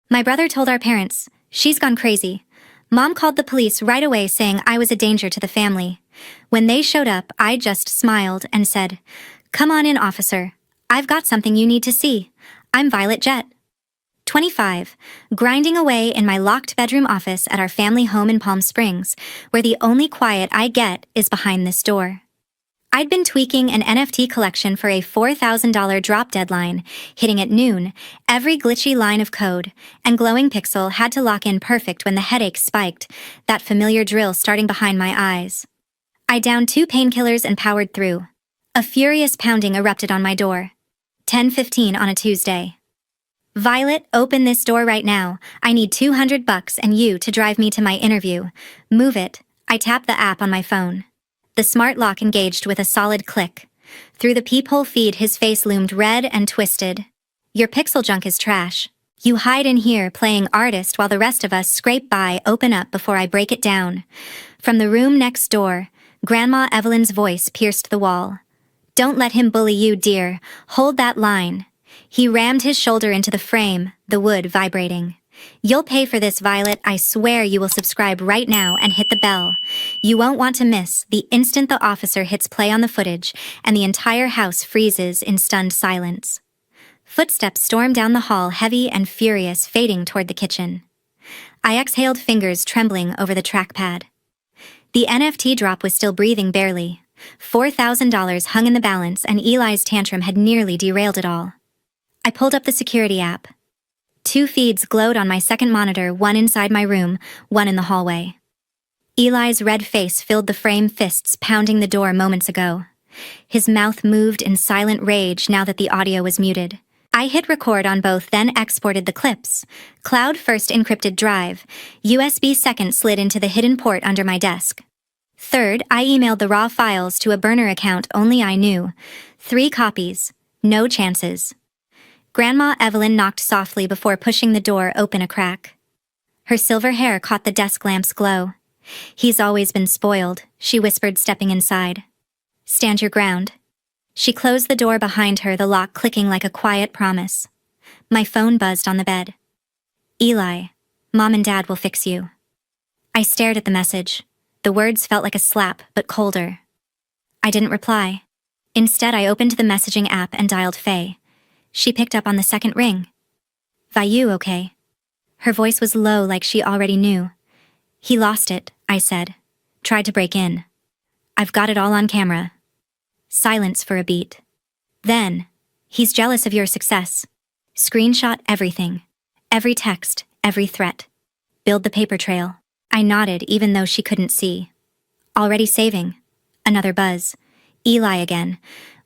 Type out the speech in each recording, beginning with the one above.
My brother told our parents. She's gone crazy. Mom called the police right away saying I was a danger to the family. When they showed up, I just smiled and said, "Come on in, officer. I've got something you need to see. I'm Violet Jett." 25. Grinding away in my locked bedroom office at our family home in Palm Springs, where the only quiet I get is behind this door. I'd been tweaking an NFT collection for a $4,000 drop deadline, hitting at noon, every glitchy line of code, and glowing pixel had to lock in perfect when the headache spiked, that familiar drill starting behind my eyes. I downed 2 painkillers and powered through. A furious pounding erupted on my door. 10:15 on a Tuesday. "Violet, open this door right now. I need $200 and you to drive me to my interview. Move it." I tapped the app on my phone. The smart lock engaged with a solid click. Through the peephole feed, his face loomed red and twisted. "Your pixel junk is trash. You hide in here playing artist while the rest of us scrape by. Open up before I break it down." From the room next door, Grandma Evelyn's voice pierced the wall. "Don't let him bully you, dear. Hold that line." He rammed his shoulder into the frame, the wood vibrating. "You'll pay for this, Violet. I swear you will subscribe right now and hit the bell. You won't want to miss the instant the officer hits play on the footage and the entire house freezes in stunned silence." Footsteps stormed down the hall, heavy and furious, fading toward the kitchen. I exhaled, fingers trembling over the trackpad. The NFT drop was still breathing barely. $4,000 hung in the balance, and Eli's tantrum had nearly derailed it all. I pulled up the security app. 2 feeds glowed on my second monitor, one inside my room, one in the hallway. Eli's red face filled the frame, fists pounding the door moments ago. His mouth moved in silent rage now that the audio was muted. I hit record on both, then exported the clips. Cloud first, encrypted drive. USB second, slid into the hidden port under my desk. Third, I emailed the raw files to a burner account only I knew. 3 copies. No chances. Grandma Evelyn knocked softly before pushing the door open a crack. Her silver hair caught the desk lamp's glow. "He's always been spoiled," she whispered, stepping inside. "Stand your ground." She closed the door behind her, the lock clicking like a quiet promise. My phone buzzed on the bed. "Eli, Mom and Dad will fix you." I stared at the message. The words felt like a slap, but colder. I didn't reply. Instead, I opened the messaging app and dialed Faye. She picked up on the second ring. "Vi, you okay?" Her voice was low, like she already knew. "He lost it," I said. "Tried to break in. I've got it all on camera." Silence for a beat. Then, "He's jealous of your success. Screenshot everything. Every text, every threat. Build the paper trail." I nodded, even though she couldn't see. "Already saving." Another buzz. "Eli again.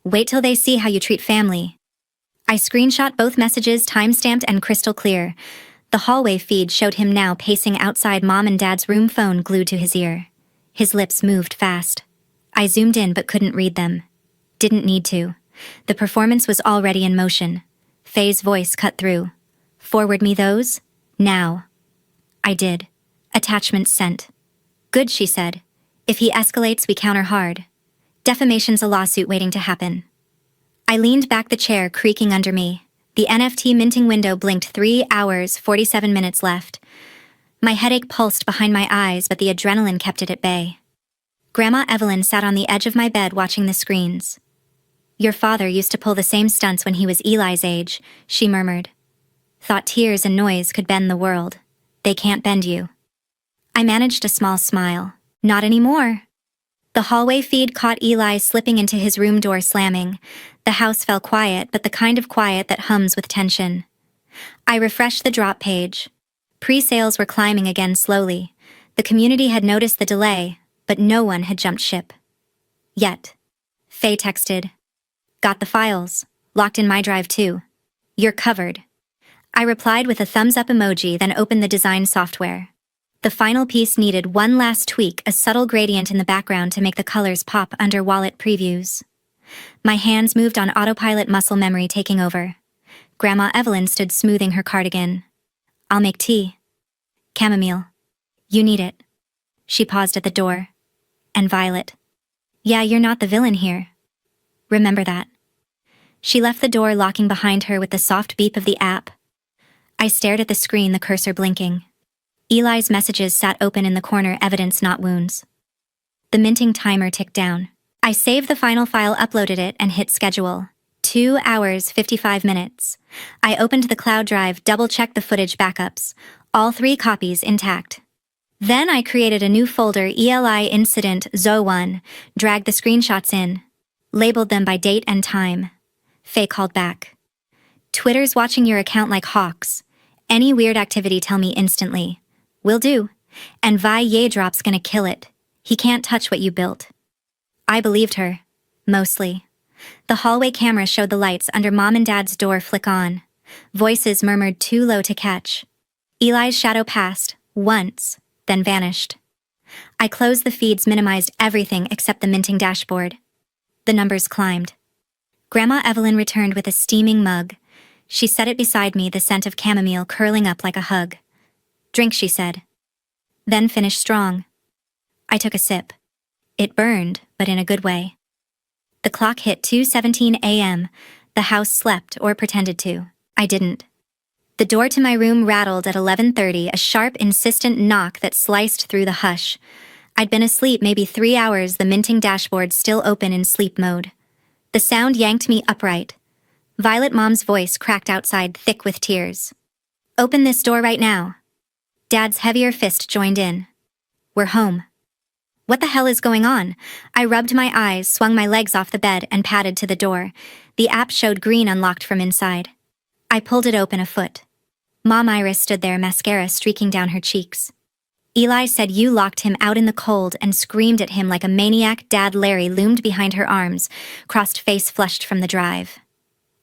Wait till they see how you treat family." I screenshot both messages, time-stamped and crystal clear. The hallway feed showed him now pacing outside Mom and Dad's room, phone glued to his ear. His lips moved fast. I zoomed in but couldn't read them. Didn't need to. The performance was already in motion. Faye's voice cut through. "Forward me those? Now." I did. Attachments sent. "Good," she said. "If he escalates, we counter hard. Defamation's a lawsuit waiting to happen." I leaned back, the chair creaking under me. The NFT minting window blinked. 3 hours, 47 minutes left. My headache pulsed behind my eyes, but the adrenaline kept it at bay. Grandma Evelyn sat on the edge of my bed watching the screens. "Your father used to pull the same stunts when he was Eli's age," she murmured. "Thought tears and noise could bend the world. They can't bend you." I managed a small smile. "Not anymore." The hallway feed caught Eli slipping into his room door, slamming. The house fell quiet, but the kind of quiet that hums with tension. I refreshed the drop page. Pre-sales were climbing again slowly. The community had noticed the delay, but no one had jumped ship. Yet. Faye texted. "Got the files. Locked in my drive too. You're covered." I replied with a thumbs-up emoji, then opened the design software. The final piece needed one last tweak, a subtle gradient in the background to make the colors pop under wallet previews. My hands moved on autopilot, muscle memory taking over. Grandma Evelyn stood smoothing her cardigan. "I'll make tea." "Chamomile. You need it." She paused at the door. "And Violet. Yeah, you're not the villain here. Remember that." She left the door, locking behind her with the soft beep of the app. I stared at the screen, the cursor blinking. Eli's messages sat open in the corner, evidence not wounds. The minting timer ticked down. I saved the final file, uploaded it, and hit schedule. 2 hours, 55 minutes. I opened the cloud drive, double-checked the footage backups. All 3 copies intact. Then I created a new folder, ELI Incident Zo1, dragged the screenshots in, labeled them by date and time. Faye called back. Twitter's watching your account like hawks. Any weird activity, tell me instantly. Will do. And Vi Yedrop's gonna kill it. He can't touch what you built. I believed her. Mostly. The hallway camera showed the lights under Mom and Dad's door flick on. Voices murmured too low to catch. Eli's shadow passed, once, then vanished. I closed the feeds, minimized everything except the minting dashboard. The numbers climbed. Grandma Evelyn returned with a steaming mug. She set it beside me, the scent of chamomile curling up like a hug. Drink, she said. Then finish strong. I took a sip. It burned, but in a good way. The clock hit 2:17 a.m. The house slept, or pretended to. I didn't. The door to my room rattled at 11:30, a sharp, insistent knock that sliced through the hush. I'd been asleep maybe 3 hours, the minting dashboard still open in sleep mode. The sound yanked me upright. Violet Mom's voice cracked outside, thick with tears. Open this door right now. Dad's heavier fist joined in. We're home. What the hell is going on? I rubbed my eyes, swung my legs off the bed, and padded to the door. The app showed green, unlocked from inside. I pulled it open a foot. Mom Iris stood there, mascara streaking down her cheeks. Eli said you locked him out in the cold, and screamed at him like a maniac. Dad Larry loomed behind her arms, crossed face flushed from the drive.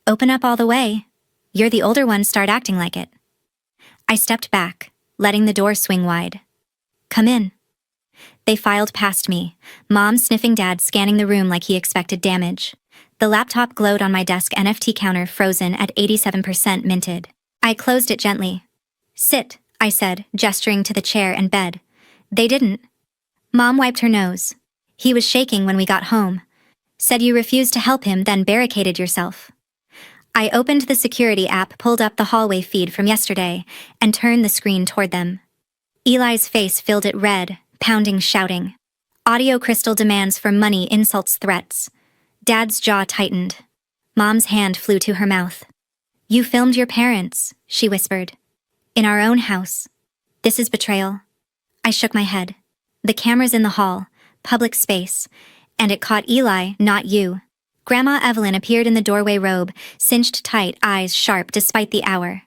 Open up all the way. You're the older one, start acting like it. I stepped back, letting the door swing wide. Come in. They filed past me, Mom sniffing, Dad scanning the room like he expected damage. The laptop glowed on my desk, NFT counter frozen at 87% minted. I closed it gently. Sit, I said, gesturing to the chair and bed. They didn't. Mom wiped her nose. He was shaking when we got home. Said you refused to help him, then barricaded yourself. I opened the security app, pulled up the hallway feed from yesterday, and turned the screen toward them. Eli's face filled it red, pounding, shouting. Audio crystal demands for money, insults, threats. Dad's jaw tightened. Mom's hand flew to her mouth. You filmed your parents, she whispered. In our own house. This is betrayal. I shook my head. The camera's in the hall, public space, and it caught Eli, not you. Grandma Evelyn appeared in the doorway, robe, cinched tight, eyes sharp despite the hour.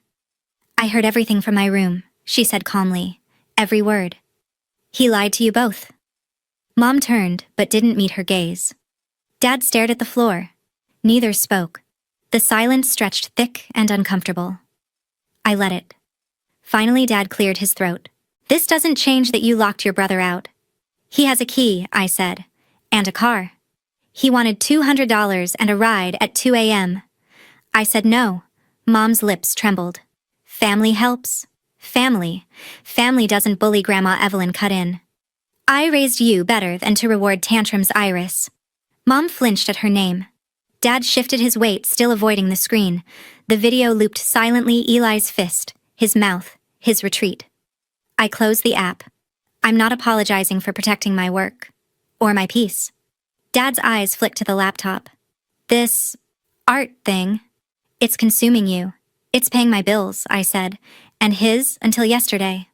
I heard everything from my room, she said calmly. Every word. He lied to you both. Mom turned, but didn't meet her gaze. Dad stared at the floor. Neither spoke. The silence stretched thick and uncomfortable. I let it. Finally, Dad cleared his throat. This doesn't change that you locked your brother out. He has a key, I said, and a car. He wanted $200 and a ride at 2 a.m. I said no. Mom's lips trembled. Family helps. Family. Family doesn't bully, Grandma Evelyn cut in. I raised you better than to reward tantrums, Iris. Mom flinched at her name. Dad shifted his weight, still avoiding the screen. The video looped silently, Eli's fist, his mouth, his retreat. I closed the app. I'm not apologizing for protecting my work. Or my peace. Dad's eyes flicked to the laptop. This art thing, it's consuming you. It's paying my bills, I said, and his until yesterday.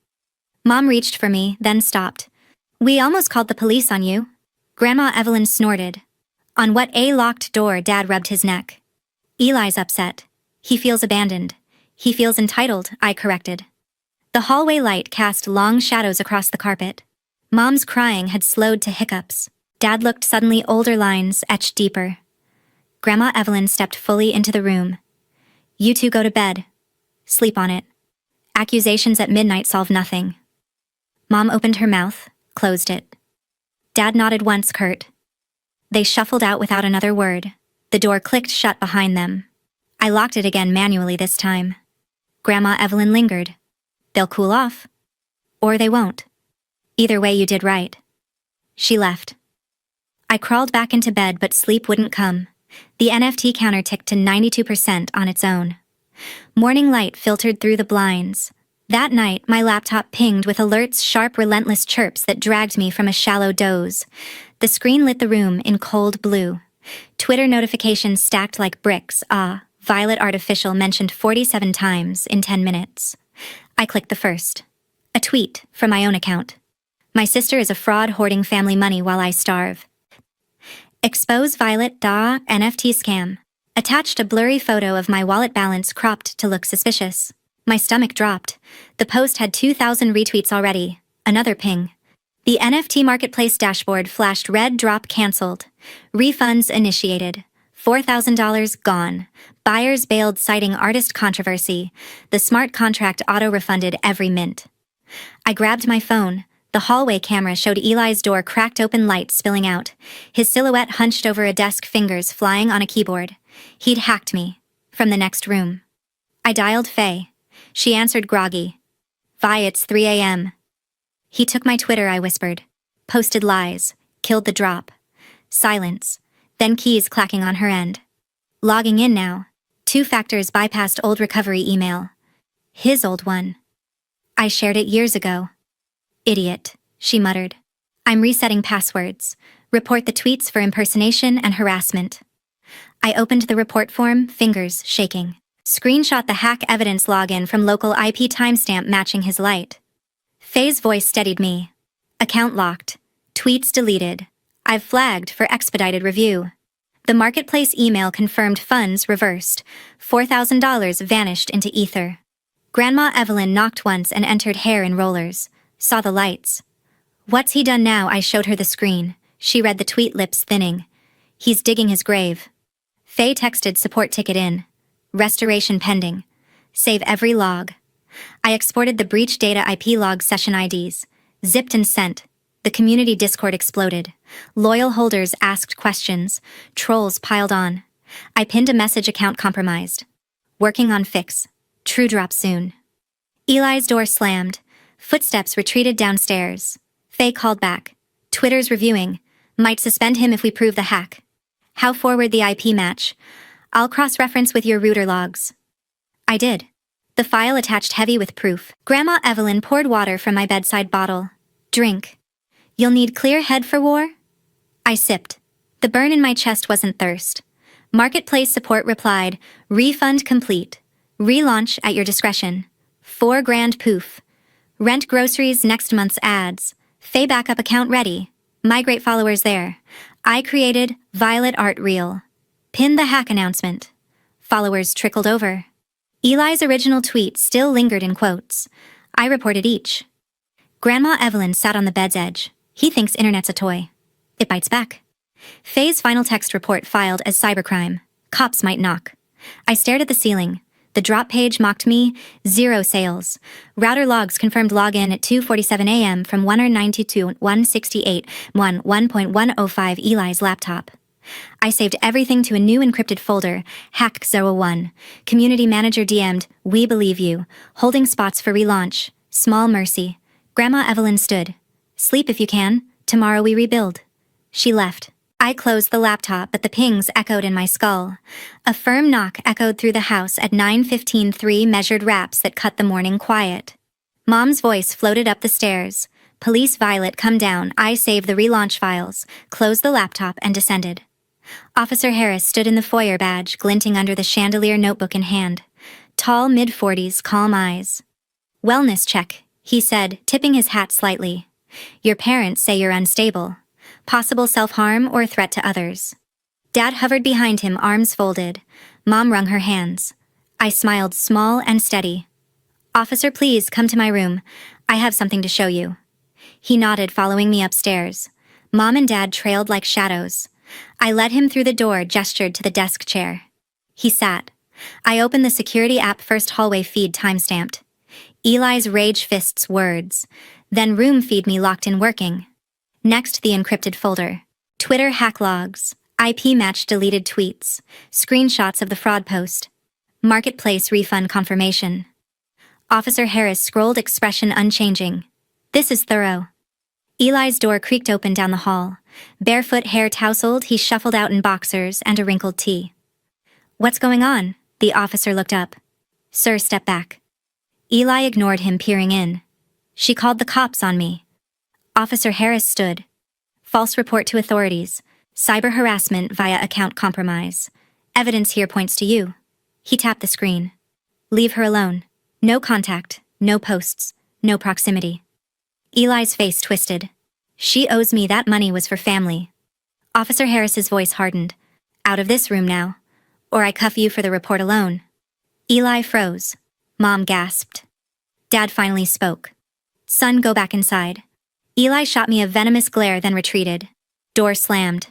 Mom reached for me, then stopped. We almost called the police on you. Grandma Evelyn snorted. On what? A locked door. Dad rubbed his neck. Eli's upset. He feels abandoned. He feels entitled, I corrected. The hallway light cast long shadows across the carpet. Mom's crying had slowed to hiccups. Dad looked suddenly, older lines etched deeper. Grandma Evelyn stepped fully into the room. You two go to bed. Sleep on it. Accusations at midnight solve nothing. Mom opened her mouth, closed it. Dad nodded once, curt. They shuffled out without another word. The door clicked shut behind them. I locked it again manually this time. Grandma Evelyn lingered. They'll cool off. Or they won't. Either way, you did right. She left. I crawled back into bed, but sleep wouldn't come. The NFT counter ticked to 92% on its own. Morning light filtered through the blinds. That night, my laptop pinged with alerts, sharp, relentless chirps that dragged me from a shallow doze. The screen lit the room in cold blue. Twitter notifications stacked like bricks. Violet Artificial mentioned 47 times in 10 minutes. I clicked the first. A tweet from my own account. My sister is a fraud hoarding family money while I starve. Expose Violet NFT scam. Attached a blurry photo of my wallet balance cropped to look suspicious. My stomach dropped. The post had 2,000 retweets already. Another ping. The NFT marketplace dashboard flashed red drop cancelled. Refunds initiated. $4,000 gone. Buyers bailed citing artist controversy. The smart contract auto-refunded every mint. I grabbed my phone. The hallway camera showed Eli's door cracked open, light spilling out. His silhouette hunched over a desk, fingers flying on a keyboard. He'd hacked me. From the next room. I dialed Faye. She answered groggy. Vi, it's 3 a.m. He took my Twitter, I whispered. Posted lies. Killed the drop. Silence. Then keys clacking on her end. Logging in now. 2 factors bypassed old recovery email. His old one. I shared it years ago. Idiot, she muttered. I'm resetting passwords. Report the tweets for impersonation and harassment. I opened the report form, fingers shaking. Screenshot the hack evidence login from local IP timestamp matching his light. Faye's voice steadied me. Account locked. Tweets deleted. I've flagged for expedited review. The marketplace email confirmed funds reversed. $4,000 vanished into ether. Grandma Evelyn knocked once and entered hair in rollers. Saw the lights. What's he done now? I showed her the screen. She read the tweet, lips thinning. He's digging his grave. Faye texted support ticket in. Restoration pending. Save every log. I exported the breach data IP log session IDs. Zipped and sent. The community Discord exploded. Loyal holders asked questions. Trolls piled on. I pinned a message, account compromised. Working on fix. True drop soon. Eli's door slammed. Footsteps retreated downstairs. Faye called back. Twitter's reviewing. Might suspend him if we prove the hack. How forward the IP match? I'll cross-reference with your router logs. I did. The file attached heavy with proof. Grandma Evelyn poured water from my bedside bottle. Drink. You'll need clear head for war? I sipped. The burn in my chest wasn't thirst. Marketplace support replied, refund complete. Relaunch at your discretion. $4,000 poof. Rent groceries next month's ads. Faye backup account ready. Migrate followers there. I created Violet Art Reel. Pin the hack announcement. Followers trickled over. Eli's original tweet still lingered in quotes. I reported each. Grandma Evelyn sat on the bed's edge. He thinks internet's a toy. It bites back. Faye's final text report filed as cybercrime. Cops might knock. I stared at the ceiling. The drop page mocked me. 0 sales. Router logs confirmed login at 2:47 a.m. from 192.168.1.105 Eli's laptop. I saved everything to a new encrypted folder, Hack01. Community manager DM'd, we believe you. Holding spots for relaunch. Small mercy. Grandma Evelyn stood. Sleep if you can. Tomorrow we rebuild. She left. I closed the laptop, but the pings echoed in my skull. A firm knock echoed through the house at 9:15, 3 measured raps that cut the morning quiet. Mom's voice floated up the stairs. Police Violet, come down. I saved the relaunch files, closed the laptop, and descended. Officer Harris stood in the foyer, badge glinting under the chandelier, notebook in hand. Tall, mid-40s, calm eyes. Wellness check, he said, tipping his hat slightly. Your parents say you're unstable. Possible self-harm or a threat to others. Dad hovered behind him, arms folded. Mom wrung her hands. I smiled, small and steady. Officer, please come to my room. I have something to show you. He nodded, following me upstairs. Mom and Dad trailed like shadows. I led him through the door, gestured to the desk chair. He sat. I opened the security app, first hallway feed timestamped. Eli's rage fists words. Then room feed me locked in working. Next, the encrypted folder. Twitter hack logs. IP match deleted tweets. Screenshots of the fraud post. Marketplace refund confirmation. Officer Harris scrolled, expression unchanging. This is thorough. Eli's door creaked open down the hall. Barefoot, hair tousled, he shuffled out in boxers and a wrinkled tee. What's going on? The officer looked up. Sir, step back. Eli ignored him, peering in. She called the cops on me. Officer Harris stood. False report to authorities. Cyber harassment via account compromise. Evidence here points to you. He tapped the screen. Leave her alone. No contact, no posts, no proximity. Eli's face twisted. She owes me. That money was for family. Officer Harris's voice hardened. Out of this room now, or I cuff you for the report alone. Eli froze. Mom gasped. Dad finally spoke. Son, go back inside. Eli shot me a venomous glare, then retreated. Door slammed.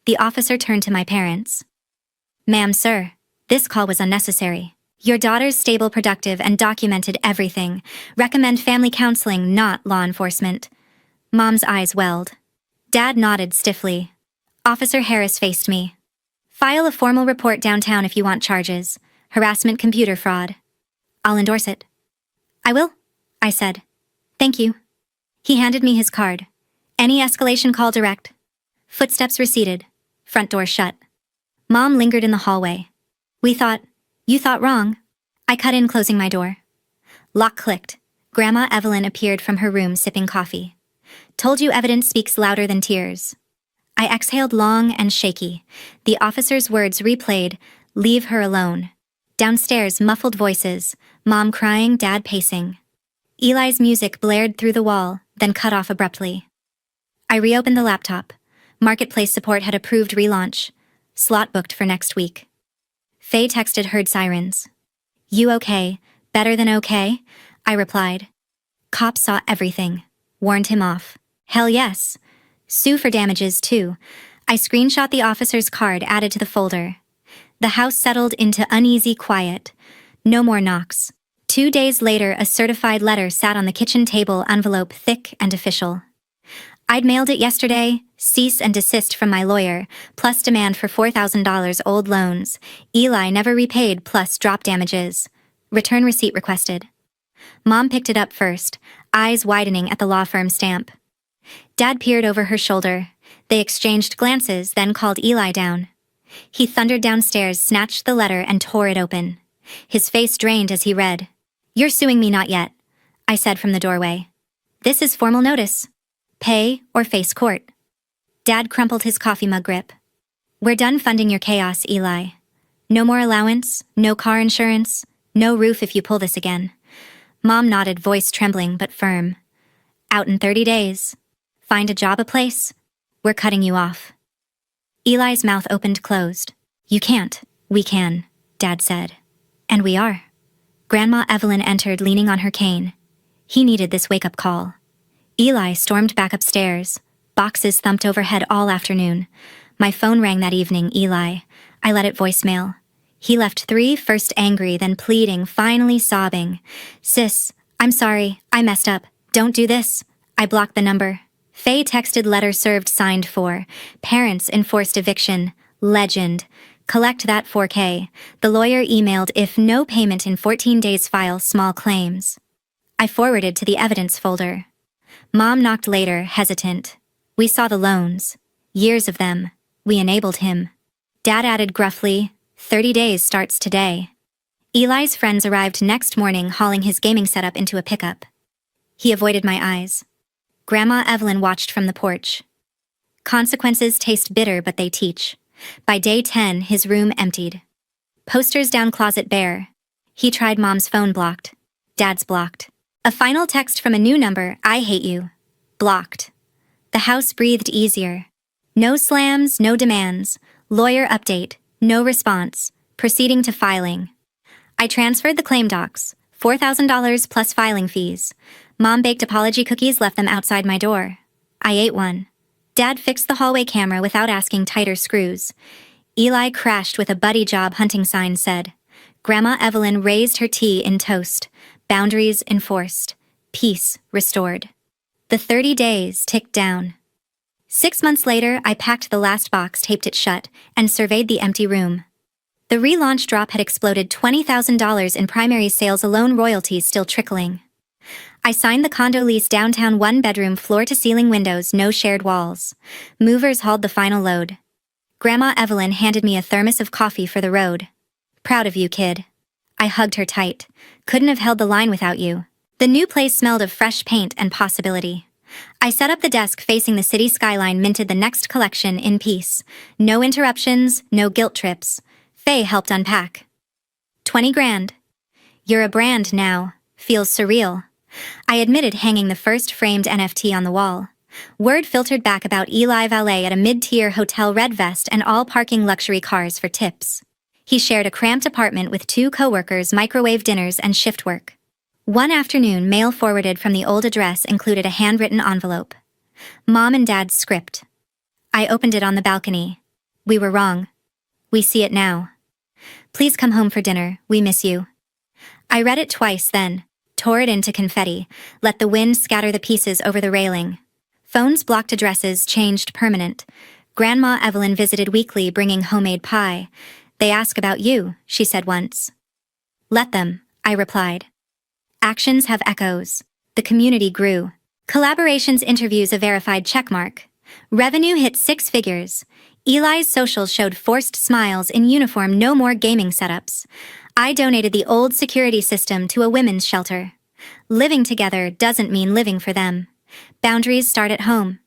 The officer turned to my parents. Ma'am, sir, this call was unnecessary. Your daughter's stable, productive, and documented everything. Recommend family counseling, not law enforcement. Mom's eyes welled. Dad nodded stiffly. Officer Harris faced me. File a formal report downtown if you want charges. Harassment, computer fraud. I'll endorse it. I will, I said. Thank you. He handed me his card. Any escalation, call direct. Footsteps receded. Front door shut. Mom lingered in the hallway. You thought wrong. I cut in, closing my door. Lock clicked. Grandma Evelyn appeared from her room sipping coffee. Told you evidence speaks louder than tears. I exhaled long and shaky. The officer's words replayed, leave her alone. Downstairs, muffled voices, Mom crying, Dad pacing. Eli's music blared through the wall, then cut off abruptly. I reopened the laptop. Marketplace support had approved relaunch. Slot booked for next week. Faye texted, heard sirens. You okay? Better than okay? I replied. Cops saw everything. Warned him off. Hell yes. Sue for damages, too. I screenshot the officer's card added to the folder. The house settled into uneasy quiet. No more knocks. 2 days later, a certified letter sat on the kitchen table, envelope thick and official. I'd mailed it yesterday, cease and desist from my lawyer, plus demand for $4,000 old loans. Eli never repaid, plus drop damages. Return receipt requested. Mom picked it up first, eyes widening at the law firm stamp. Dad peered over her shoulder. They exchanged glances, then called Eli down. He thundered downstairs, snatched the letter, and tore it open. His face drained as he read. You're suing me, not yet, I said from the doorway. This is formal notice. Pay or face court. Dad crumpled his coffee mug grip. We're done funding your chaos, Eli. No more allowance, no car insurance, no roof if you pull this again. Mom nodded, voice trembling but firm. Out in 30 days. Find a job, a place. We're cutting you off. Eli's mouth opened, closed. You can't. We can, Dad said. And we are. Grandma Evelyn entered, leaning on her cane. He needed this wake-up call. Eli stormed back upstairs. Boxes thumped overhead all afternoon. My phone rang that evening, Eli. I let it voicemail. He left 3, first angry, then pleading, finally sobbing. Sis, I'm sorry, I messed up. Don't do this. I blocked the number. Faye texted, letter served, signed for. Parents enforced eviction. Legend. Collect that 4K. The lawyer emailed, if no payment in 14 days, file small claims. I forwarded to the evidence folder. Mom knocked later, hesitant. We saw the loans. Years of them. We enabled him. Dad added gruffly, 30 days starts today. Eli's friends arrived next morning, hauling his gaming setup into a pickup. He avoided my eyes. Grandma Evelyn watched from the porch. Consequences taste bitter, but they teach. By day 10, his room emptied. Posters down, closet bare. He tried Mom's phone, blocked. Dad's blocked. A final text from a new number, I hate you. Blocked. The house breathed easier. No slams, no demands. Lawyer update, no response. Proceeding to filing. I transferred the claim docs, $4,000 plus filing fees. Mom baked apology cookies, left them outside my door. I ate one. Dad fixed the hallway camera without asking, tighter screws. Eli crashed with a buddy job, hunting sign said. Grandma Evelyn raised her tea in toast. Boundaries enforced. Peace restored. The 30 days ticked down. 6 months later, I packed the last box, taped it shut, and surveyed the empty room. The relaunch drop had exploded, $20,000 in primary sales alone, royalties still trickling. I signed the condo lease downtown, 1-bedroom, floor-to-ceiling windows, no shared walls. Movers hauled the final load. Grandma Evelyn handed me a thermos of coffee for the road. Proud of you, kid. I hugged her tight. Couldn't have held the line without you. The new place smelled of fresh paint and possibility. I set up the desk facing the city skyline, minted the next collection in peace. No interruptions, no guilt trips. Faye helped unpack. 20 grand. You're a brand now. Feels surreal. I admitted, hanging the first framed NFT on the wall. Word filtered back about Eli valet at a mid-tier hotel, red vest and all parking luxury cars for tips. He shared a cramped apartment with 2 coworkers, microwave dinners and shift work. One afternoon, mail forwarded from the old address included a handwritten envelope. Mom and Dad's script. I opened it on the balcony. We were wrong. We see it now. Please come home for dinner, we miss you. I read it twice, then tore it into confetti, let the wind scatter the pieces over the railing. Phones blocked, addresses changed permanent. Grandma Evelyn visited weekly, bringing homemade pie. They ask about you, she said once. Let them, I replied. Actions have echoes. The community grew. Collaborations, interviews, a verified checkmark. Revenue hit 6 figures. Eli's socials showed forced smiles in uniform, no more gaming setups. I donated the old security system to a women's shelter. Living together doesn't mean living for them. Boundaries start at home.